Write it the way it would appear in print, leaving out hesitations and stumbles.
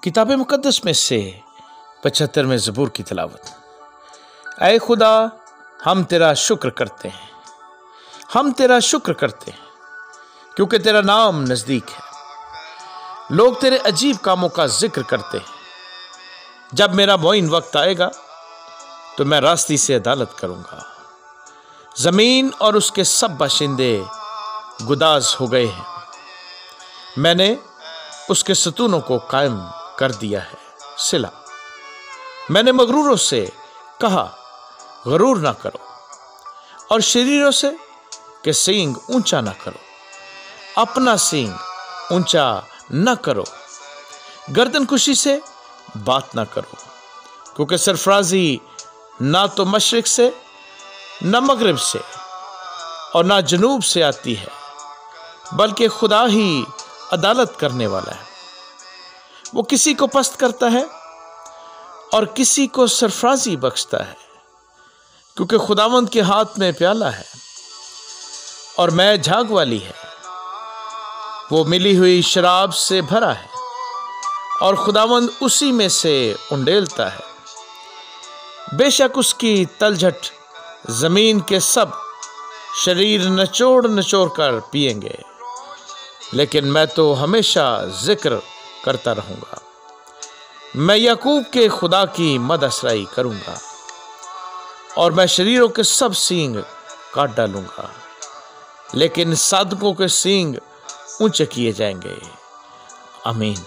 किताब मुकद्दस में से 75वें ज़बूर की तिलावत। ऐ खुदा, हम तेरा शुक्र करते हैं, हम तेरा शुक्र करते हैं क्योंकि तेरा नाम नज़दीक है। लोग तेरे अजीब कामों का जिक्र करते हैं। जब मेरा मुईन वक्त आएगा तो मैं रास्ती से अदालत करूंगा। ज़मीन और उसके सब बाशिंदे गुदाज हो गए हैं। मैंने उसके सतूनों को कायम कर दिया है। सिला। मैंने मगरूरों से कहा, गरूर ना करो, और शरीरों से कि सींग ऊंचा ना करो। अपना सींग ऊंचा न करो, गर्दनकुशी से बात ना करो, क्योंकि सरफराजी ना तो मशरिक से, न मगरिब से और ना जनूब से आती है, बल्कि खुदा ही अदालत करने वाला है। वो किसी को पस्त करता है और किसी को सरफराजी बख्शता है, क्योंकि खुदावंद के हाथ में प्याला है और मैं झाग वाली है। वो मिली हुई शराब से भरा है और खुदावंद उसी में से उंडेलता है। बेशक उसकी तलझट जमीन के सब शरीर नचोड़ नचोड़ कर पिएंगे, लेकिन मैं तो हमेशा जिक्र करता रहूंगा। मैं याकूब के खुदा की मदसराई करूंगा और मैं शरीरों के सब सींग काट डालूंगा, लेकिन साधकों के सींग ऊंचे किए जाएंगे। आमीन।